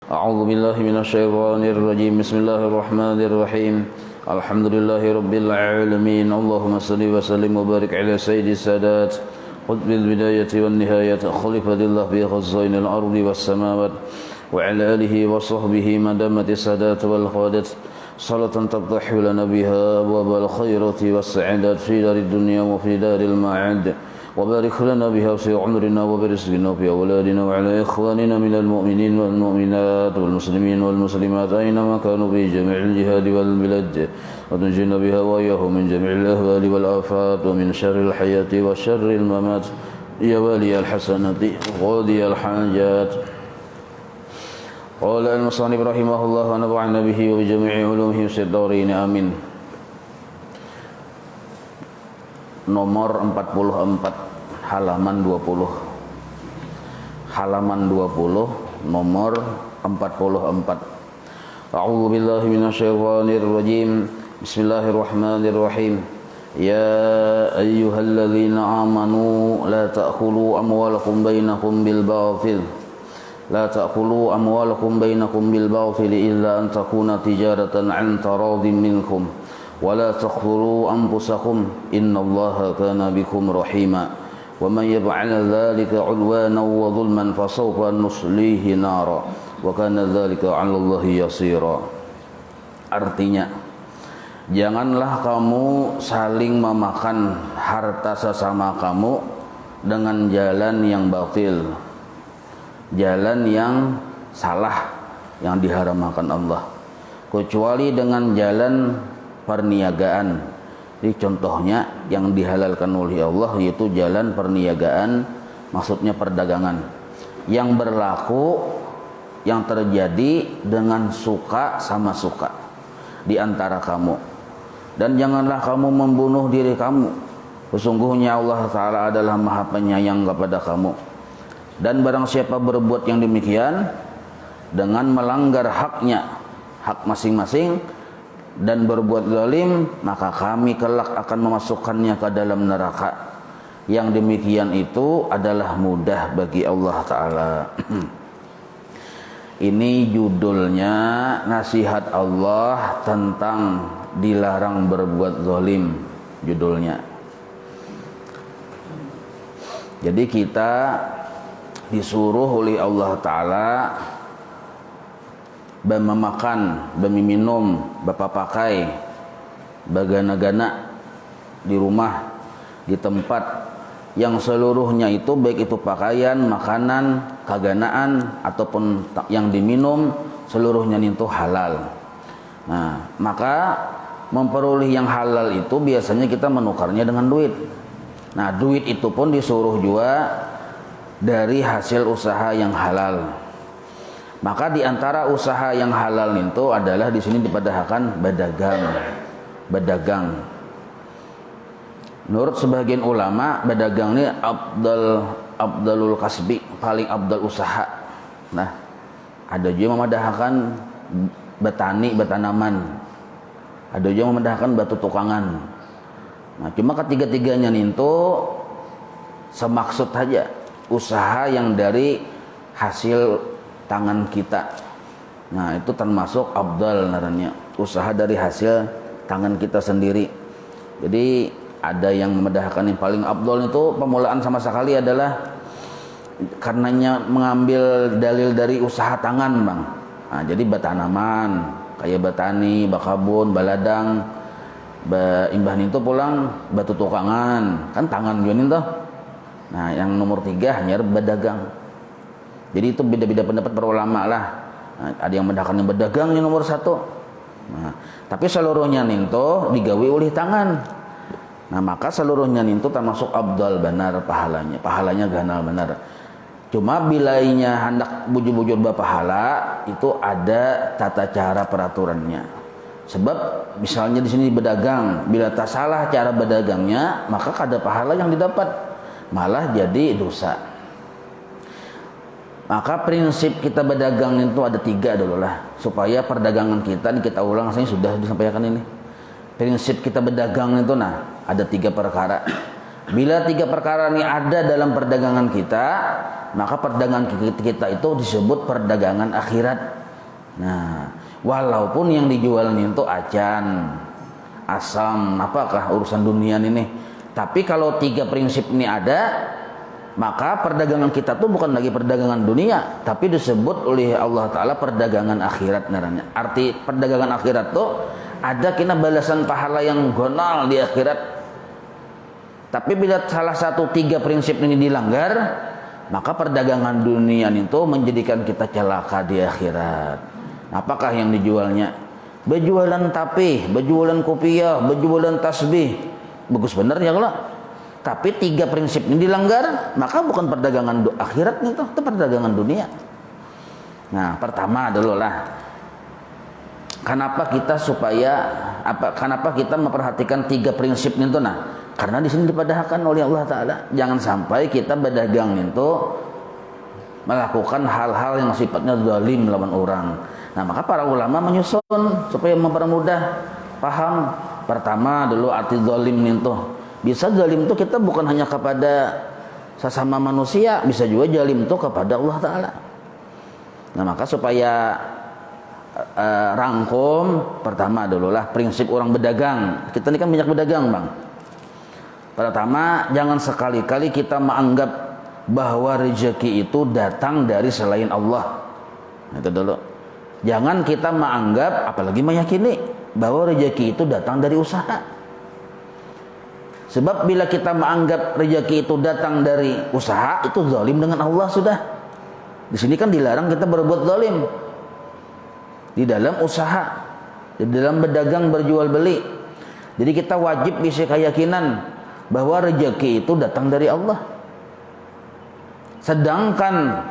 أعوذ بالله من الشيطان الرجيم بسم الله الرحمن الرحيم الحمد لله رب العالمين اللهم صل وسلم وبارك على سيد السادات قطب البداية والنهاية خليفة الله في خزائن الأرض والسماوات وعلى آله وصحبه ما دامت السادات والقادة صلاة تفتح لنا بها أبواب الخيرات والسعادات في دار الدنيا وفي دار المعاد وبارك لنا بها في عمرنا وبرزقنا وفي أولادنا وعلى إخواننا من المؤمنين والمؤمنات والمسلمين والمسلمات أينما كانوا في جميع الجهاد والبلاد وتنجينا بها وإياهم من جميع الأهوال والآفات ومن شر الحياة وشر الممات يا والي الحسنات وقاضي الحاجات. قال المصنف رحمه الله ونفعنا به وبجميع علومه في الدارين آمين. Nomor 44 halaman 20 nomor 44. A'udzu billahi minasyaitonir rajim. Bismillahirrahmanirrahim. Ya ayyuhalladzina amanu la ta'kulu amwalakum bainakum bil batil illa an takuna tijaratan 'an taradin minkum ولا تقتلوا أنفسكم إن الله كان بكم رحيما ومن يفعل ذلك عدوانا وظلما فسوف نصليه نارا وكان ذلك على الله يسيرا. Artinya, janganlah kamu saling memakan harta sesama kamu dengan jalan yang batil, jalan yang salah yang diharamkan Allah, kecuali dengan jalan perniagaan. Jadi contohnya yang dihalalkan oleh Allah yaitu jalan perniagaan, maksudnya perdagangan yang berlaku, yang terjadi dengan suka sama suka di antara kamu. Dan janganlah kamu membunuh diri kamu, sesungguhnya Allah Ta'ala adalah Maha Penyayang kepada kamu. Dan barang siapa berbuat yang demikian dengan melanggar haknya, hak masing-masing, dan berbuat zalim, maka kami kelak akan memasukkannya ke dalam neraka. Yang demikian itu adalah mudah bagi Allah Ta'ala. Ini judulnya nasihat Allah tentang dilarang berbuat zalim, judulnya. Jadi kita disuruh oleh Allah Ta'ala memakan, meminum, pakai, bagana-gana di rumah, di tempat yang seluruhnya itu baik itu pakaian, makanan, kaganaan ataupun yang diminum, seluruhnya itu halal. Nah, maka memperoleh yang halal itu biasanya kita menukarnya dengan duit. Nah, duit itu pun disuruh juga dari hasil usaha yang halal. Maka di antara usaha yang halal itu adalah di sini dipadahkan berdagang. Menurut sebagian ulama, berdagang ini abdalul kasbi, paling abdal usaha. Nah, ada juga memadahkan bertanaman. Ada juga memadahkan batu tukangan. Nah, cuma ketiga-tiganya itu semaksud saja, usaha yang dari hasil tangan kita. Nah, itu termasuk abdal namanya, usaha dari hasil tangan kita sendiri. Jadi ada yang memedahkan yang paling abdal itu pemulaan sama sekali adalah karenanya mengambil dalil dari usaha tangan, Bang. Nah, jadi bertanaman, kayak bertani, berkebun, baladang, imbah itu pulang batu tukangan, kan tangan juanin tuh. Nah, yang nomor 3 hanya berdagang. Jadi itu beda-beda pendapat para ulama lah. Nah, ada yang mendahkan yang berdagang yang nomor 1. Nah, tapi seluruhnya itu digawe oleh tangan. Nah, maka seluruhnya itu termasuk abdal benar pahalanya. Pahalanya ganal benar. Cuma bilainya hendak bujur-bujur berpahala itu ada tata cara peraturannya. Sebab misalnya di sini berdagang, bila tak salah cara berdagangnya, maka kada pahala yang didapat, malah jadi dosa. Maka prinsip kita berdagang itu ada 3 dulu lah, supaya perdagangan kita ulang, saya sudah disampaikan ini. Prinsip kita berdagang itu ada 3 perkara. Bila 3 perkara ini ada dalam perdagangan kita, maka perdagangan kita itu disebut perdagangan akhirat. Nah, walaupun yang dijualnya itu acan, asam, apakah urusan dunia ini. Tapi kalau 3 prinsip ini ada, maka perdagangan kita tuh bukan lagi perdagangan dunia, tapi disebut oleh Allah Ta'ala perdagangan akhirat namanya. Arti perdagangan akhirat tuh ada kena balasan pahala yang gonal di akhirat. Tapi bila salah satu 3 prinsip ini dilanggar, maka perdagangan dunia itu menjadikan kita celaka di akhirat. Apakah yang dijualnya? Berjualan tapih, berjualan kopiah, berjualan tasbih. Bagus bener ya kalau. Tapi 3 prinsip ini dilanggar, maka bukan perdagangan akhirat itu perdagangan dunia. Nah, pertama dulu lah. Kenapa kita memperhatikan 3 prinsip itu? Nah, karena di sini dipadahkan oleh Allah Ta'ala, jangan sampai kita berdagang itu melakukan hal-hal yang sifatnya zalim lawan orang. Nah, maka para ulama menyusun supaya mempermudah paham. Pertama dulu arti zalim itu. Bisa zalim itu kita bukan hanya kepada sesama manusia, bisa juga zalim itu kepada Allah Ta'ala. Nah, maka supaya rangkum, pertama dulu lah prinsip orang berdagang. Kita ini kan banyak berdagang, Bang. Pertama, jangan sekali-kali kita menganggap bahwa rezeki itu datang dari selain Allah. Itu dulu. Jangan kita menganggap, apalagi meyakini bahwa rezeki itu datang dari usaha. Sebab bila kita menganggap rezeki itu datang dari usaha, itu zalim dengan Allah sudah. Di sini kan dilarang kita berbuat zalim di dalam usaha, di dalam berdagang berjual beli. Jadi kita wajib bisa keyakinan bahwa rezeki itu datang dari Allah. Sedangkan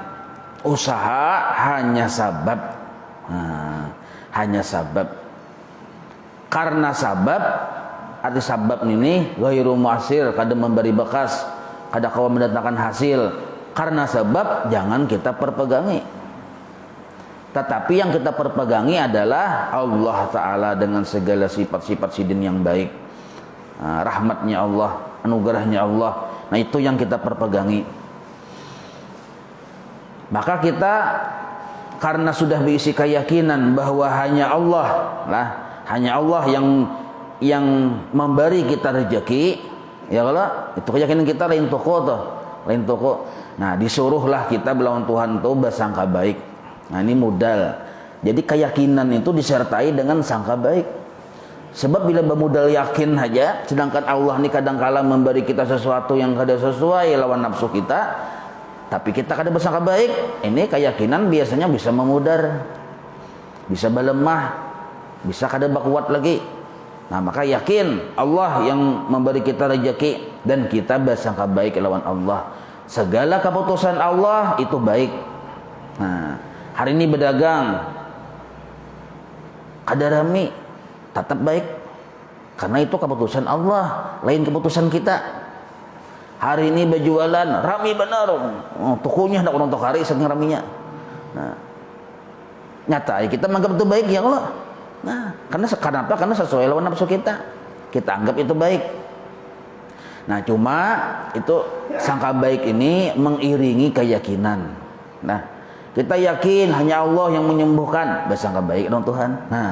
usaha hanya sabab. Hanya sabab. Karena sabab, arti sabab ini ghairu mu'asir, kadang memberi bekas, kadang kau mendatangkan hasil. Karena sebab jangan kita perpegangi. Tetapi yang kita perpegangi adalah Allah Ta'ala dengan segala sifat-sifat sidin yang baik. Rahmatnya Allah, anugerahnya Allah. Nah, itu yang kita perpegangi. Maka kita karena sudah berisi keyakinan bahwa hanya Allah lah, hanya Allah yang memberi kita rezeki, ya kalau itu keyakinan kita lain toko tuh, lain toko. Nah, disuruhlah kita melawan Tuhan tuh bersangka baik. Nah, ini modal. Jadi keyakinan itu disertai dengan sangka baik. Sebab bila bermodal yakin saja, sedangkan Allah ini kadang-kala memberi kita sesuatu yang kada sesuai lawan nafsu kita, tapi kita kada bersangka baik, ini keyakinan biasanya bisa memudar, bisa melemah, bisa kada berkuat lagi. Nah, maka yakin Allah yang memberi kita rezeki dan kita bersangka baik lawan Allah. Segala keputusan Allah itu baik. Nah, hari ini berdagang kada rami, tetap baik. Karena itu keputusan Allah, lain keputusan kita. Hari ini berjualan rami benar, tokonya nak orang tokari saking raminya. Nah, nyata kita menganggap itu baik ya Allah. Nah, kenapa? Karena sesuai lawan nafsu kita. Kita anggap itu baik. Nah, cuma itu sangka baik ini mengiringi keyakinan. Nah, kita yakin hanya Allah yang menyembuhkan, bersangka baik dengan Tuhan. Nah,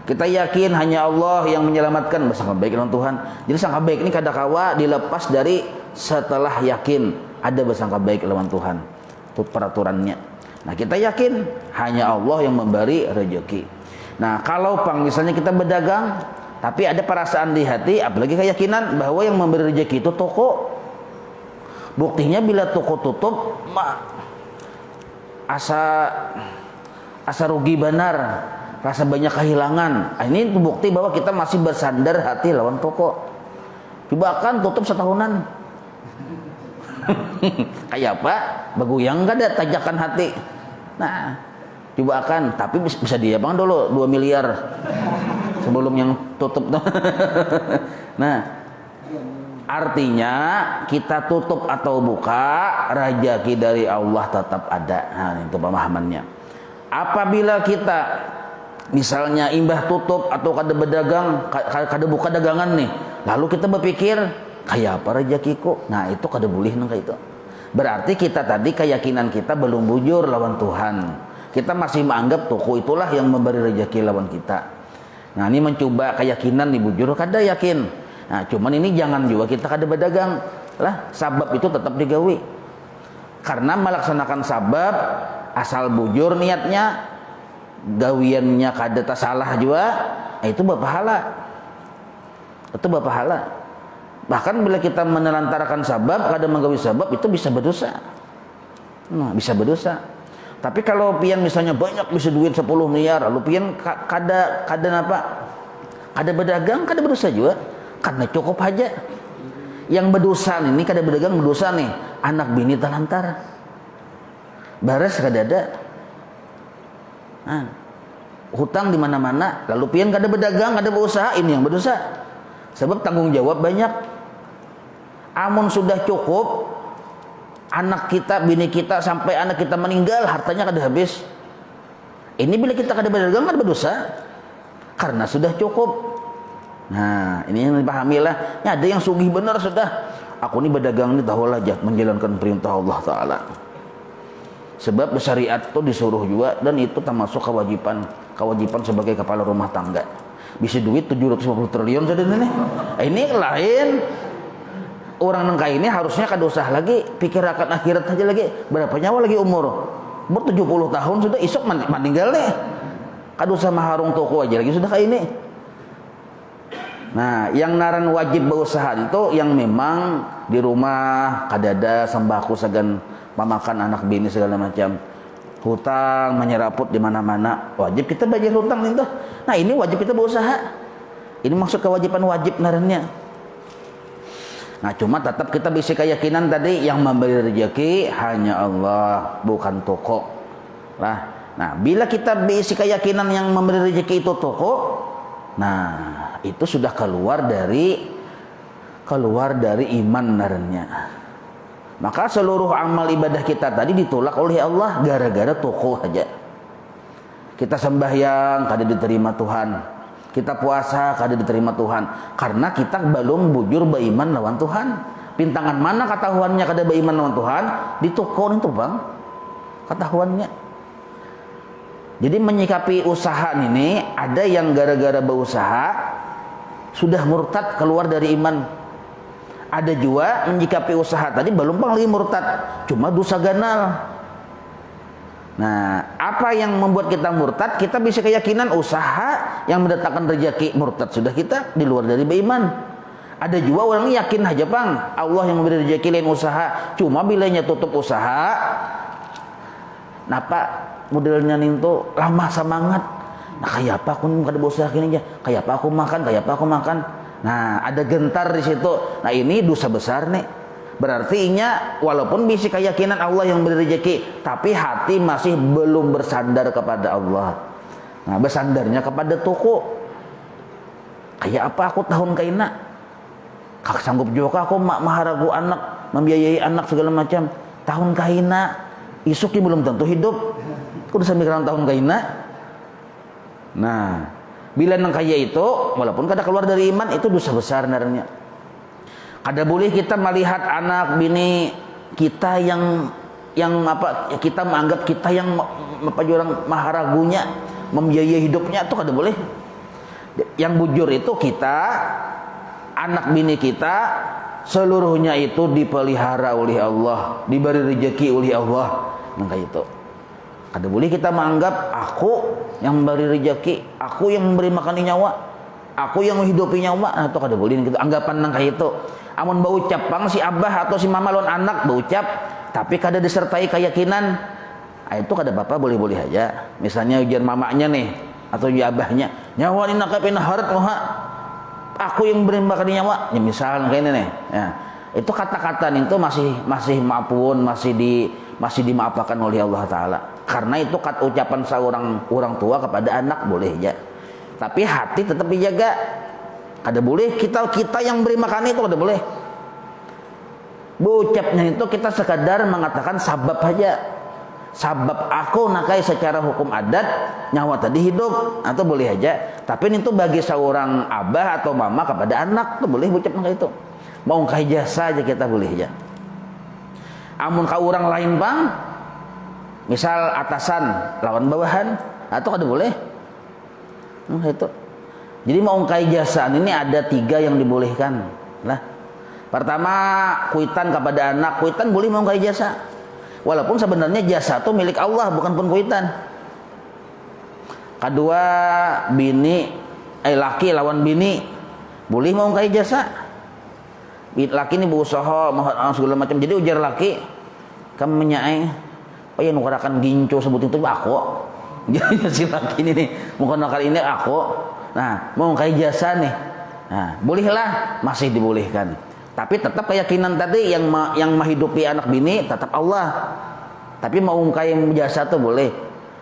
kita yakin hanya Allah yang menyelamatkan, bersangka baik dengan Tuhan. Jadi sangka baik ini kadang-kala dilepas dari setelah yakin ada bersangka baik lawan Tuhan. Itu peraturannya. Nah, kita yakin hanya Allah yang memberi rezeki. Nah, kalau misalnya kita berdagang tapi ada perasaan di hati, apalagi keyakinan bahwa yang memberi rezeki itu toko. Buktinya bila toko tutup, asa rugi benar, rasa banyak kehilangan. Ini bukti bahwa kita masih bersandar hati lawan toko. Coba kan tutup setahunan. Kayak apa? Baguyang gak ada tajakan hati. Nah, coba akan, tapi bisa dia bang dulu 2 miliar sebelum yang tutup. Nah, artinya kita tutup atau buka, rezeki dari Allah tetap ada. Nah, itu pemahamannya. Apabila kita misalnya imbah tutup atau kada berdagang, kada buka dagangan nih, lalu kita berpikir kayak apa rezekiku? Nah, itu kada boleh nang itu. Berarti kita tadi keyakinan kita belum bujur lawan Tuhan. Kita masih menganggap toko itulah yang memberi rezeki lawan kita. Nah, ini mencoba keyakinan nih bujur kada yakin. Nah, cuman ini jangan juga kita kada berdagang. Lah, sabab itu tetap digawi. Karena melaksanakan sabab asal bujur niatnya, gawiannya kada tak salah juga, itu berpahala. Itu berpahala. Bahkan bila kita menelantarkan sabab, kada menggawi sabab, itu bisa berdosa. Nah, bisa berdosa. Tapi kalau pian misalnya banyak bisa duit 10 miliar, lalu pian kada apa? Kada berdagang, kada berdosa juga. Karena cukup aja. Yang berdosa ini kada berdagang berdosa nih, anak bini terlantar. Baras kada ada. Nah, hutang di mana-mana, lalu pian kada berdagang, kada berusaha, ini yang berdosa. Sebab tanggung jawab banyak. Amun sudah cukup, anak kita, bini kita, sampai anak kita meninggal, hartanya kada habis. Ini bila kita kada berdagang, kada berdosa. Karena sudah cukup. Nah, ini yang dipahami lah. Ya, ada yang sugih benar sudah. Aku ini berdagang ini tahulah menjalankan perintah Allah Ta'ala. Sebab syariat itu disuruh juga, dan itu termasuk kewajiban sebagai kepala rumah tangga. Bisa duit 750 triliun saja ini. Ini lain. Orang nengka ini harusnya kada usah lagi pikir akan akhirat aja lagi. Berapa nyawa lagi umur 70 tahun sudah isok meninggal nih. Kada usah maharung toko aja lagi sudah kayak ini. Nah, yang naran wajib berusaha itu yang memang di rumah kada ada sembako sagan memakan anak bini segala macam. Hutang menyeraput di mana-mana. Wajib kita bayar hutang itu. Nah, ini wajib kita berusaha. Ini maksud kewajiban wajib narannya. Nah, cuma tetap kita bisa keyakinan tadi yang memberi rezeki hanya Allah, bukan toko. Lah, nah bila kita bisa keyakinan yang memberi rezeki itu toko, nah itu sudah keluar dari iman narannya. Maka seluruh amal ibadah kita tadi ditolak oleh Allah gara-gara toko aja. Kita sembahyang kada diterima Tuhan. Kita puasa kada diterima Tuhan karena kita belum bujur beriman lawan Tuhan. Pintangan mana ketahuannya kada beriman lawan Tuhan? Di toko itu bang, ketahuannya. Jadi menyikapi usaha ini, ada yang gara-gara berusaha sudah murtad keluar dari iman. Ada juga menyikapi usaha tadi belum lagi murtad, cuma dosa ganal. Nah, apa yang membuat kita murtad? Kita bisa keyakinan usaha yang mendatangkan rezeki, murtad sudah kita di luar dari beriman. Ada juga orang yakin aja bang, Allah yang memberi rezeki lain usaha. Cuma bilanya tutup usaha, napa modelnya itu lama semangat. Nah, kayak apa aku kada berusaha gini aja? Kayak apa aku makan? Nah, ada gentar di situ. Nah, ini dosa besar nih. Berarti walaupun bisa keyakinan Allah yang beri rezeki, tapi hati masih belum bersandar kepada Allah. Nah, bersandarnya kepada toko. Kayak apa aku tahun kaina? Kak sanggup juga aku maharagu anak, membiayai anak segala macam. Tahun kaina, isuknya belum tentu hidup. Aku udah sampai tahun kaina. Nah, bila nang kaya itu, walaupun kada keluar dari iman, itu dosa besar naranya. Kada boleh kita melihat anak bini kita yang apa, kita menganggap kita yang apa orang maharagunya, membiayai hidupnya, itu kada boleh. Yang bujur itu kita, anak bini kita, seluruhnya itu dipelihara oleh Allah, diberi rezeki oleh Allah. Maka itu kada boleh kita menganggap aku yang memberi rezeki, aku yang memberi makan nyawa, aku yang menghidupi nyawa. Nah, itu kada boleh gitu. Anggapan nang kayak itu. Amun berucap bang si abah atau si mama lawan anak berucap, tapi kada disertai keyakinan, itu kada apa-apa, boleh-boleh aja. Misalnya ujian mamanya nih atau ujian abahnya, nyawa ini nak kapin harat moha, aku yang beri makan nyawa. Ya misal kayak ini nih. Ya, itu kata-kata itu masih maafun, masih dimaafkan oleh Allah Taala. Karena itu kata ucapan seorang orang tua kepada anak boleh aja. Tapi hati tetap dijaga. Kada boleh kita yang beri makan itu kada boleh. Berucapnya itu kita sekadar mengatakan sabab aja. Sabab aku nakai secara hukum adat nyawa tadi hidup, atau boleh aja. Tapi itu bagi seorang abah atau mama kepada anak tuh boleh berucap itu. Mau kai jasa aja kita boleh aja. Amun ka orang lain bang, Misal atasan lawan bawahan, atau kada boleh. Itu. Jadi mengungkai jasa ini ada 3 yang dibolehkan. Nah, pertama kuitan kepada anak, kuitan boleh mengungkai jasa. Walaupun sebenarnya jasa itu milik Allah, bukan pun kuitan. Kedua, laki lawan bini boleh mengungkai jasa. Laki ini berusaha segala macam. Jadi ujar laki, kamu menyai, oh ya nukarakan ginco sebutin itu aku. Jadi si laki ini nih, menggunakan ini aku. Nah, mengungkai jasa nih. Nah, bolehlah, masih dibolehkan. Tapi tetap keyakinan tadi yang menghidupi anak bini tetap Allah. Tapi mengungkai jasa itu boleh.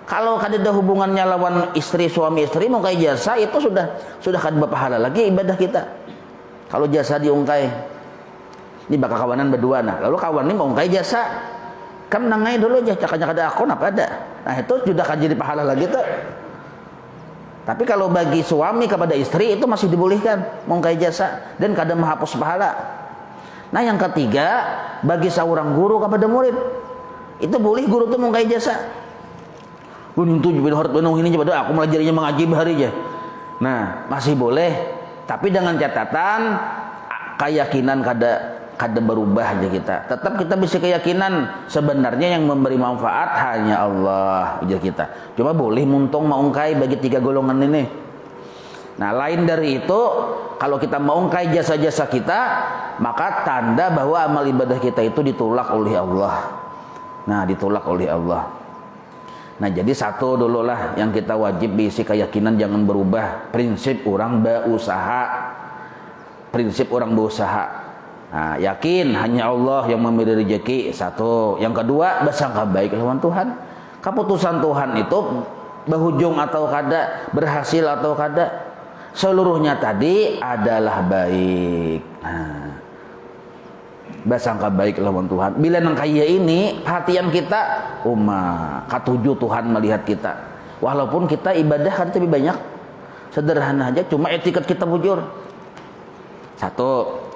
Kalau ada hubungannya lawan istri, suami istri, mengungkai jasa itu sudah kada pahala lagi ibadah kita. Kalau jasa diungkai, ini bakal kawanan berdua. Nah, lalu kawan ini mengungkai jasa, kan nangai dulu aja, cakanya kada akun apa ada. Nah, itu sudah kan jadi pahala lagi tuh. Tapi kalau bagi suami kepada istri itu masih dibolehkan mengungkai jasa dan kada menghapus pahala. Nah, yang ketiga, bagi seorang guru kepada murid itu boleh guru itu mengungkai jasa. Itu harus benar ini coba aku melajarinya mengaji bahari aja. Nah, masih boleh, tapi dengan catatan keyakinan kada berubah aja kita. Tetap kita bisa keyakinan sebenarnya yang memberi manfaat hanya Allah aja kita. Cuma boleh muntung mengungkai bagi 3 golongan ini. Nah, lain dari itu, kalau kita mengungkai jasa-jasa kita, maka tanda bahwa amal ibadah kita itu ditolak oleh Allah. Nah, ditolak oleh Allah. Nah, jadi satu dulu lah yang kita wajib bisi keyakinan jangan berubah. Prinsip orang berusaha. Prinsip orang berusaha. Nah, yakin hanya Allah yang memberi rezeki. Satu. Yang kedua, bersangka baik lawan Tuhan. Keputusan Tuhan itu berujung atau kada, berhasil atau kada, seluruhnya tadi adalah baik. Nah, bersangka baik lawan Tuhan. Bila nang kaya ini perhatian kita, katuju Tuhan melihat kita. Walaupun kita ibadah kan lebih banyak, sederhana aja, cuma etiket kita bujur. Satu.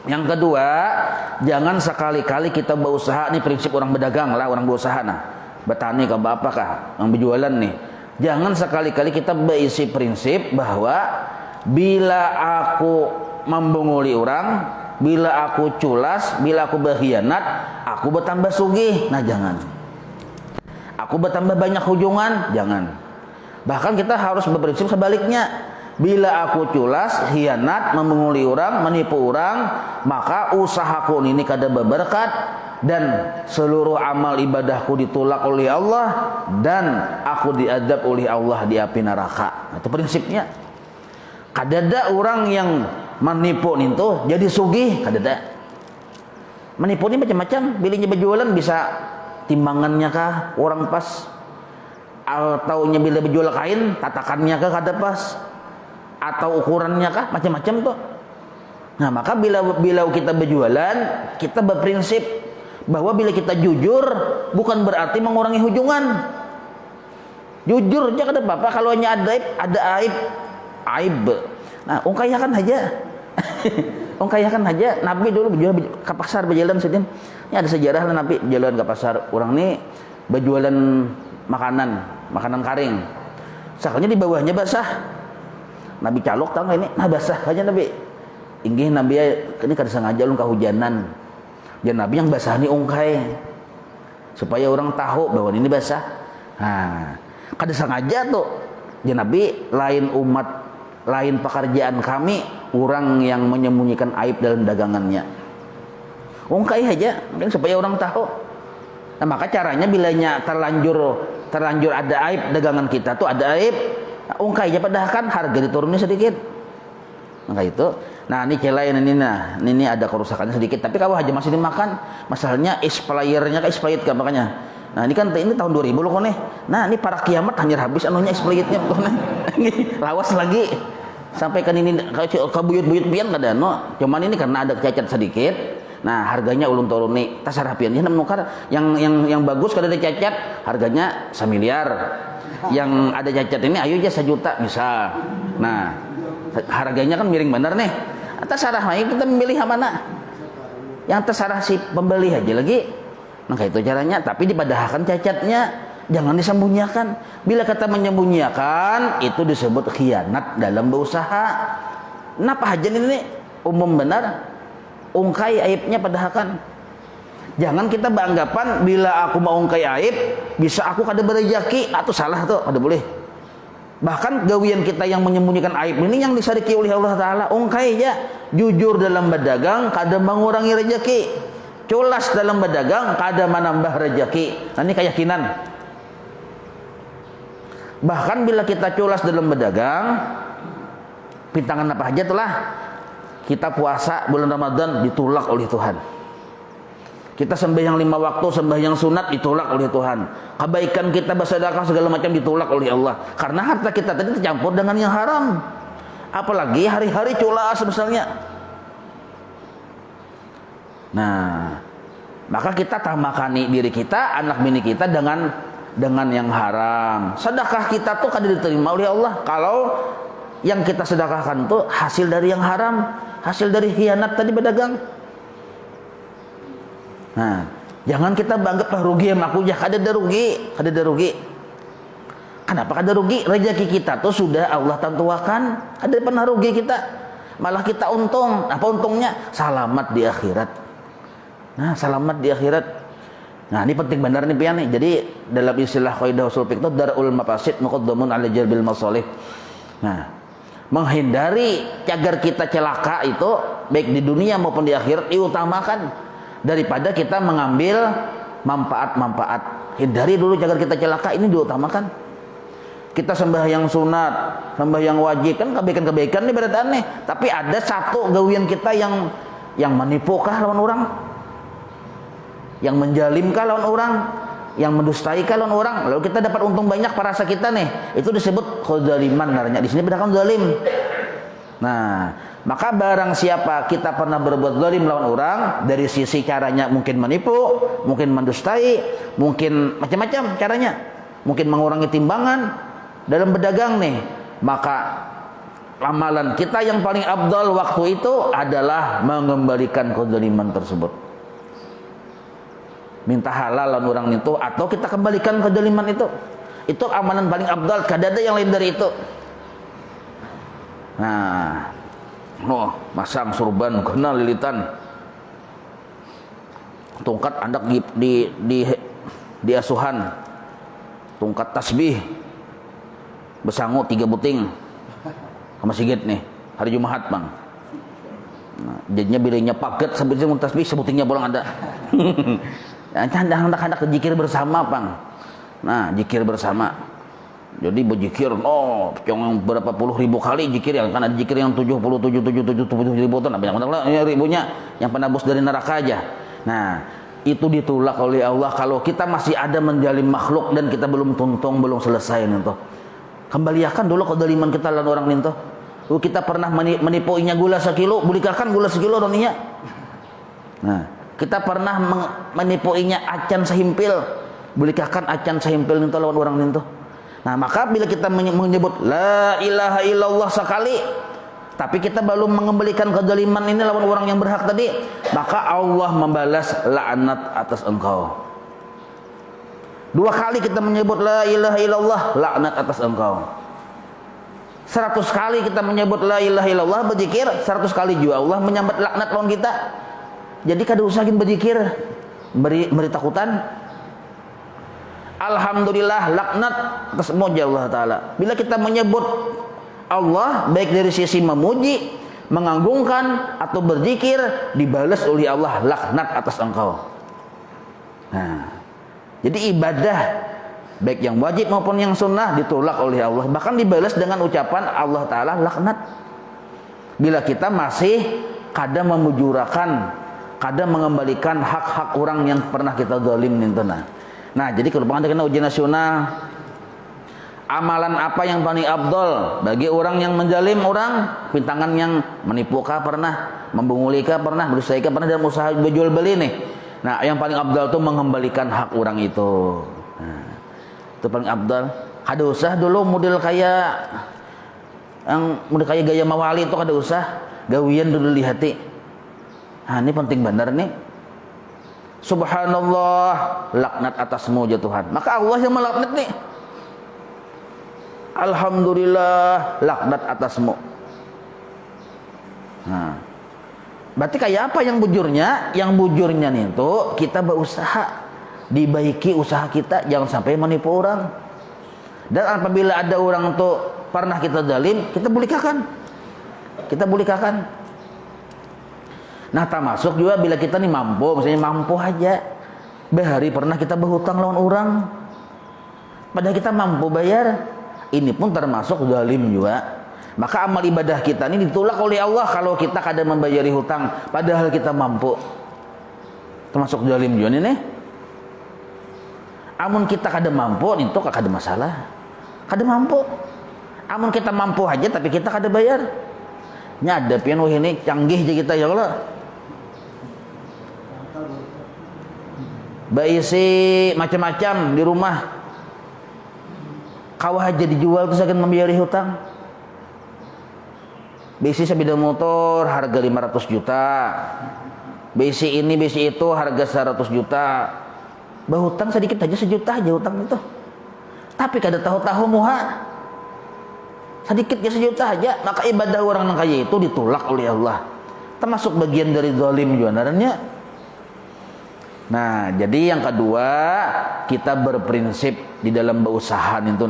Yang kedua, jangan sekali-kali kita berusaha, nih prinsip orang berdagang lah, orang berusaha nah, bertani ke apakah, yang berjualan nih. Jangan sekali-kali kita berisi prinsip bahwa bila aku membunguli orang, bila aku culas, bila aku berkhianat, aku bertambah sugih. Nah, jangan. Aku bertambah banyak hujungan, jangan. Bahkan kita harus berprinsip sebaliknya. Bila aku culas, khianat, membunguli orang, menipu orang, maka usahaku ini kada berberkat dan seluruh amal ibadahku ditolak oleh Allah dan aku diadab oleh Allah di api neraka. Itu prinsipnya. Kadada orang yang menipu itu jadi sugih, kadada. Menipu ini macam-macam. Bilanya berjualan bisa timbangannya kah orang pas, atau bila berjual kain tatakannya kah kada pas, atau ukurannya kah macam-macam tuh. Nah, maka bila kita berjualan, kita berprinsip bahwa bila kita jujur bukan berarti mengurangi hujungan. Jujur aja kada apa-apa, kalau hanya ada aib. Nah, ungkayakan aja. Ungkayakan aja. Nabi dulu berjualan ke pasar, berjalan sedin. Ini ada sejarah lah Nabi berjalan ke pasar. Orang ini berjualan makanan karing. Sakanya di bawahnya basah. Nabi calok tahu ini, nah basah aja Nabi. Inggih Nabi ini kada sengaja ulun kehujanan. Dan Nabi yang basah ini ungkai supaya orang tahu bahwa ini basah. Nah, kada sengaja tuh. Dan Nabi lain umat, lain pekerjaan kami, orang yang menyembunyikan aib dalam dagangannya. Ungkai aja, supaya orang tahu. Nah, maka caranya bilanya terlanjur ada aib dagangan kita tuh ada aib. Ungkai aja padahal kan harga diturunin sedikit. Maka itu. Nah, ini celain ini ada kerusakannya sedikit, tapi kalau aja masih dimakan. Masalahnya expirednya kan makanya. Nah, ini kan ini tahun 2000 loh kone. Nah, ini para kiamat hanyar habis anunya expirednya kone. Lawas lagi. Sampai kan ini ke buyut-buyut pian kada no. Cuman ini karena ada cacat sedikit. Nah, harganya ulun turuni. Tasarapiannya menukar yang bagus kada ada cacat, harganya 1 miliar. Yang ada cacat ini ayo aja 1 juta misal. Nah, harganya kan miring bener nih. Terserah kita memilih yang mana. Yang terserah si pembeli aja lagi. Maka itu caranya, tapi dipadahkan cacatnya, jangan disembunyikan. Bila kata menyembunyikan, itu disebut khianat dalam berusaha. Kenapa hajan ini umum benar? Ungkai aibnya padahkan. Jangan kita beranggapan bila aku mau ungkai aib, bisa aku kada berejaki, atau salah tuh, kada boleh. Bahkan gawian kita yang menyembunyikan aib ini yang disadiki oleh Allah Ta'ala. Ungkai ya, jujur dalam berdagang, kada mengurangi rejeki. Culas dalam berdagang, kada menambah rejeki. Nah, ini keyakinan. Bahkan bila kita culas dalam berdagang, pintangan apa aja itulah, kita puasa bulan Ramadan ditolak oleh Tuhan. Kita sembahyang 5 waktu, sembahyang sunat ditolak oleh Tuhan. Kebaikan kita bersedekah segala macam ditolak oleh Allah. Karena harta kita tadi tercampur dengan yang haram. Apalagi hari-hari culas misalnya. Nah, maka kita tamakani diri kita, anak bini kita dengan yang haram. Sedekah kita tuh kada diterima oleh Allah kalau yang kita sedekahkan tuh hasil dari yang haram, hasil dari khianat tadi berdagang. Nah, jangan kita banggaplah rugi sama aku, ya kada ada rugi, kada ada rugi. Kenapa kada rugi? Rezeki kita tuh sudah Allah tentuakan, kada pernah rugi kita. Malah kita untung. Apa untungnya? Selamat di akhirat. Nah, selamat di akhirat. Nah, ini penting benar nih pian nih. Jadi dalam istilah qaidah usul fiqh itu darul mafasid muqaddamun ala jalbil masalih. Nah, menghindari agar kita celaka itu baik di dunia maupun di akhirat diutamakan daripada kita mengambil manfaat-manfaat. Hindari dulu agar kita celaka, ini diutamakan. Kita sembahyang sunat, sembahyang wajib, kan kebaikan-kebaikan nih beradaan nih. Tapi ada satu gawian kita yang menipukah lawan orang, yang menjalimkah lawan orang, yang mendustaikah lawan orang, lalu kita dapat untung banyak parasa kita nih. Itu disebut khadzaliman namanya. Di sini bedakan zalim. Nah, maka barang siapa kita pernah berbuat zalim lawan orang, dari sisi caranya mungkin menipu, mungkin mendustai, mungkin macam-macam caranya, mungkin mengurangi timbangan dalam berdagang nih, maka amalan kita yang paling afdal waktu itu adalah mengembalikan kezaliman tersebut. Minta halal lawan orang itu, atau kita kembalikan kezaliman itu. Itu amalan paling afdal, kada ada yang lain dari itu. Nah, masang surban, kena lilitan, tungkat anak di asuhan, tungkat tasbih, besangu 3 buting ke masjid nih hari Jumat bang. Nah, jadinya bilangnya paket sampai tasbih sebutingnya pulang ada. Anak-anak jikir bersama bang. Nah, jikir bersama. Jadi berzikir, yang berapa puluh ribu kali zikir, yang kan ada zikir yang 77 ribu ton, banyak ribunya yang penebus dari neraka aja. Nah, itu ditolak oleh Allah kalau kita masih ada menjalim makhluk dan kita belum tuntung, belum selesai nih. Kembalikan dulu kezaliman kita lawan orang nih. Kita pernah menipuinya gula 1 kilo, belikan gula 1 kilo doninya. Nah, kita pernah menipuinya acan sehimpil, belikan acan sehimpil nih lawan orang nih. Nah, maka bila kita menyebut la ilaha illallah sekali, tapi kita belum mengembalikan kezaliman ini lawan orang yang berhak tadi, maka Allah membalas laknat atas engkau. 2 kali kita menyebut la ilaha illallah, laknat atas engkau. 100 kali kita menyebut la ilaha illallah, berzikir, 100 kali juga Allah menyambat laknat lawan kita. Jadi kada usahin berzikir, beri takutan. Alhamdulillah laknat atas muja Allah Ta'ala. Bila kita menyebut Allah baik dari sisi memuji, mengagungkan atau berzikir, dibalas oleh Allah laknat atas engkau. Nah, jadi ibadah baik yang wajib maupun yang sunnah ditolak oleh Allah, bahkan dibalas dengan ucapan Allah Ta'ala laknat. Bila kita masih kadang memujurakan, kadang mengembalikan hak-hak orang yang pernah kita zalim nintena. Nah, jadi kalau kena ujian nasional, amalan apa yang paling afdol bagi orang yang menjalim orang, pintangan yang menipukah pernah, membungulika pernah, berdustaikah pernah dalam usaha berjual beli nih. Nah, yang paling afdal itu mengembalikan hak orang itu. Nah, itu paling afdal. Kada usah dulu model kayak gaya mawali itu, kada usah gawian dulu di hati. Nah, ini penting benar nih. Subhanallah, laknat atasmu ya Tuhan. Maka Allah yang melaknat nih. Alhamdulillah, laknat atasmu. Nah, berarti kayak apa yang bujurnya? Yang bujurnya nih tuh kita berusaha, dibaiki usaha kita, jangan sampai menipu orang. Dan apabila ada orang tuh pernah kita zalim, kita bulikakan. Kita bulikakan. Nah, termasuk juga bila kita nih mampu, misalnya mampu aja. Bahari pernah kita berhutang lawan orang, padahal kita mampu bayar. Ini pun termasuk zalim juga. Maka amal ibadah kita ini ditolak oleh Allah kalau kita kada membayari hutang, padahal kita mampu. Termasuk zalim juga nih. Amun kita kada mampu, itu kada masalah. Kada mampu. Amun kita mampu aja tapi kita kada bayar. Nyadapin wah ini canggih aja kita ya Allah. Baisi macam-macam di rumah. Kawah aja dijual terus akan membayari hutang. Baisi sepeda motor harga 500 juta. Baisi ini, baisi itu harga 100 juta. Bahutang sedikit aja 1 juta aja hutang itu. Tapi kada tahu-tahu muha. Sedikit ya 1 juta aja, maka ibadah orang yang kaya itu ditolak oleh Allah. Termasuk bagian dari zalim juga narannya. Nah, jadi yang kedua, kita berprinsip di dalam berusaha itu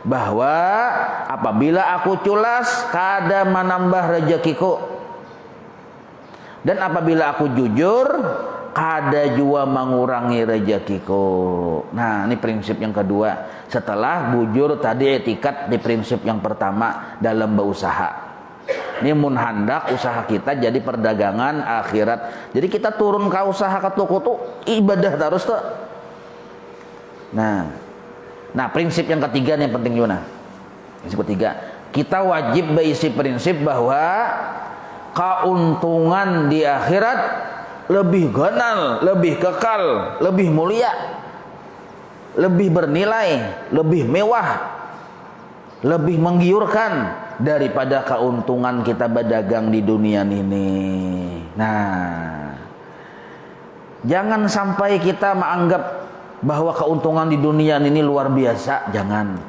bahwa apabila aku culas kada menambah rezekiku, dan apabila aku jujur kada juga mengurangi rezekiku. Nah, ini prinsip yang kedua. Setelah bujur tadi etikat di prinsip yang pertama dalam berusaha. Ini mun handak usaha kita jadi perdagangan akhirat. Jadi kita turun ke usaha ke toko tuh ibadah terus tuh. Nah prinsip yang ketiga nih yang penting juga. Prinsip ketiga, kita wajib berisi prinsip bahwa keuntungan di akhirat lebih ganal, lebih kekal, lebih mulia, lebih bernilai, lebih mewah, lebih menggiurkan daripada keuntungan kita berdagang di dunia ini. Nah, jangan sampai kita menganggap bahwa keuntungan di dunia ini luar biasa. Jangan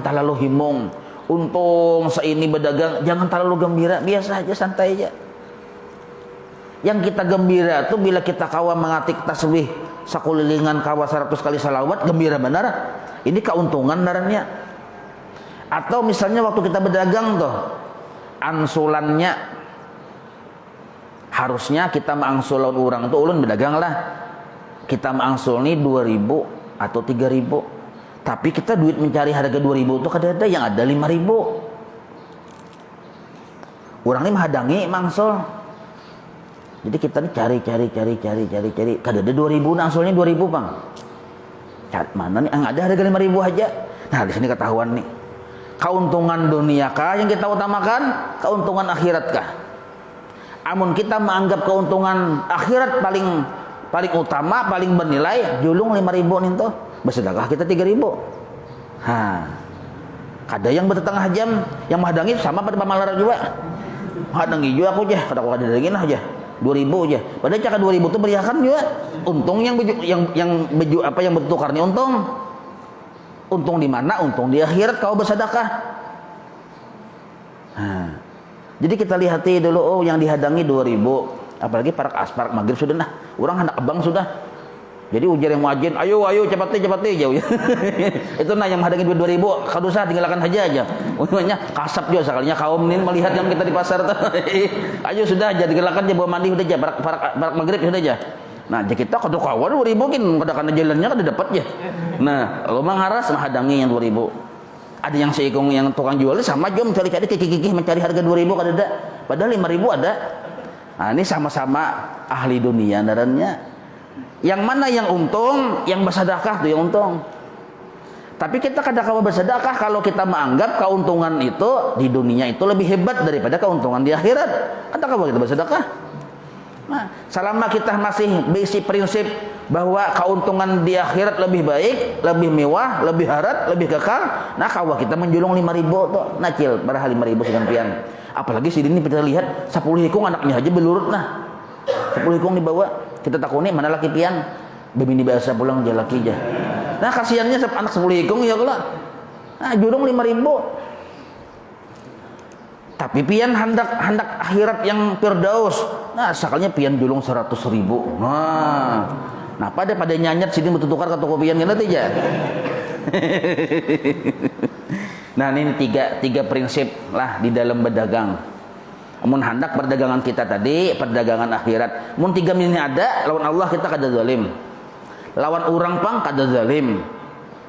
terlalu himung. Untung seini berdagang, jangan terlalu gembira. Biasa aja, santai aja. Yang kita gembira tuh bila kita kawa mengatik tasbih sakulilingan kawa 100 kali salawat, gembira benar. Ini keuntungan narannya. Atau misalnya waktu kita berdagang tuh ansulannya harusnya kita mangsul orang tuh ulun berdagang lah. Kita mangsul nih 2.000 atau 3.000. Tapi kita duit mencari harga 2.000 tuh kada ada, yang ada 5.000. Orang ini menghadangi mangsul. Jadi kita nih cari. Kada ada 2.000, angsulnya 2.000 bang. Cat mana nih? Ada harga 5.000 aja. Nah di sini ketahuan nih. Keuntungan dunia kah yang kita utamakan? Keuntungan akhirat kah? Amun kita menganggap keuntungan akhirat paling utama, paling bernilai, julung 5.000 nih tuh. Bersedekah kita 3.000. Ada yang bertetengah jam, yang menghadangi sama pada pamalara juga. Menghadangi juga aku aja, kada aku kada daging aja. 2.000 aja. Padahal cakap 2.000 itu beriakan juga. Untung yang bertukarnya untung. Untung di mana? Untung di akhirat kau bersedekah. Jadi kita lihati dulu, yang dihadangi 2.000. Apalagi parak asparak maghrib sudah nah. Orang hendak abang sudah. Jadi ujar yang muadzin, ayo cepat jauh ya. Itu nah yang menghadangi 2.000, kalau dosa tinggalkan aja. Untungnya kasap juga sekalinya kaum ini melihat yang kita di pasar tuh. Ayo sudah aja digelakkan aja, bawa mandi sudah aja, parak maghrib sudah aja. Nah, jadi kita kada kawan 2.000 mungkin kada jalannya kada dapat ya. Nah, kalau mengharas menghadangi yang 2.000. Ada yang seikung yang tukang jual sama aja mencari-cari kikih mencari harga 2.000 kada ada. Padahal 5.000 ada. Nah, ini sama-sama ahli dunia narannya. Yang mana yang untung, yang bersedekah tuh yang untung. Tapi kita kada kawa bersedekah kalau kita menganggap keuntungan itu di dunia itu lebih hebat daripada keuntungan di akhirat. Kada kawa kita bersedekah. Nah, selama kita masih berisi prinsip bahwa keuntungan di akhirat lebih baik, lebih mewah, lebih harat, lebih kekal, nah kawa kita menjulung 5.000 tuh, nacil barah 5.000 sekian. Apalagi sini kita lihat 10 hikung anaknya aja belurut nah. 10 hikung dibawa. kita takuni mana laki pian bebini biasa pulang dia laki aja. Nah kasihannya anak 10 hikung ya kalau jurung 5.000. Tapi pian hendak akhirat yang firdaus. Nah sakalnya pian julung 100.000. Nah pada nyanyat sini betul tukar ke toko pian gitu aja. Nah ini tiga prinsip lah di dalam berdagang. Mun hendak perdagangan kita tadi perdagangan akhirat. Mun 3 ini ada lawan Allah kita kada zalim. Lawan orang pang kada zalim.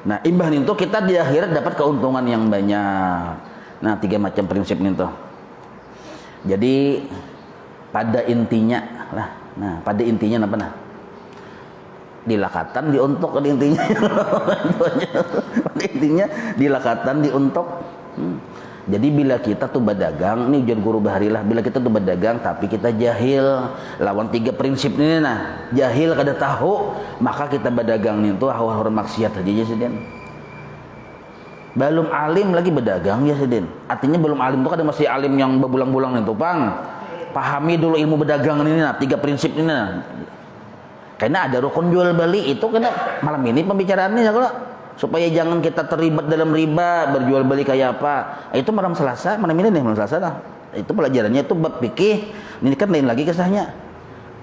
Nah imbah itu kita di akhirat dapat keuntungan yang banyak. Nah 3 macam prinsip itu. Jadi pada intinya lah. Nah pada intinya apa nah? Dilakatan diuntuk pada intinya. Pada intinya dilakatan diuntuk. Jadi bila kita tuh berdagang, ini ujian guru baharilah, bila kita tuh berdagang tapi kita jahil, lawan 3 prinsip ini nah, jahil kada tahu, maka kita berdagang itu hawa-hawa maksiat aja ya Sidin. Belum alim lagi berdagang ya Sidin. Artinya belum alim itu kan masih alim yang berbulang-bulang itu, Pang. Pahami dulu ilmu berdagang ini nah, 3 prinsip ini nah. Karena ada rukun jual beli itu kena malam ini pembicaraannya ya kalau supaya jangan kita terlibat dalam riba berjual beli kayak apa. Itu malam Selasa, malam ini nih malam Selasa lah. Itu pelajarannya itu bab fikih. Ini kan lain lagi kisahnya.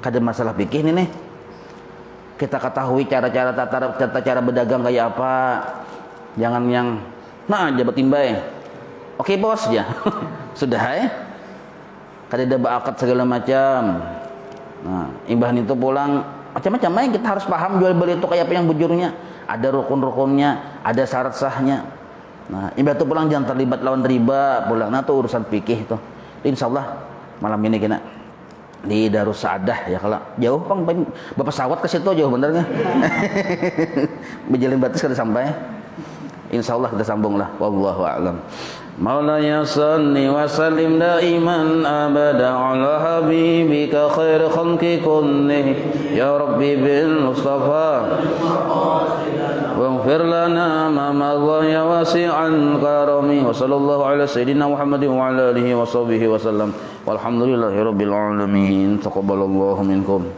Kada masalah fikih ini nih. Kita ketahui cara-cara tata cara berdagang kayak apa. Jangan yang jabat timbai. Oke bos ya. Sudah kada ada bakat segala macam. Nah, imbahan itu pulang macam-macam main kita harus paham jual beli itu kayak apa yang bujurnya. Ada rukun-rukunnya, ada syarat sahnya. Nah, ibadah itu pulang jangan terlibat lawan riba, pulang. Nah, itu urusan fikih itu. Insyaallah malam ini kita di Darus Saadah ya kalau jauh Bang, pesawat ke situ jauh bener enggak? Berjalan batas kada sampai. Insyaallah kita sambung lah. Wallahu a'lam. Maulaya salli wa sallim daiman abada ala habibika khair khalqi kulli ya rabbi bil mustafa waghfir lana ma madha ya wasi'an karami wa sallallahu ala sayyidina Muhammadin wa ala alihi wa sahbihi wa sallam walhamdulillahi rabbil alamin taqabbalallahu minkum.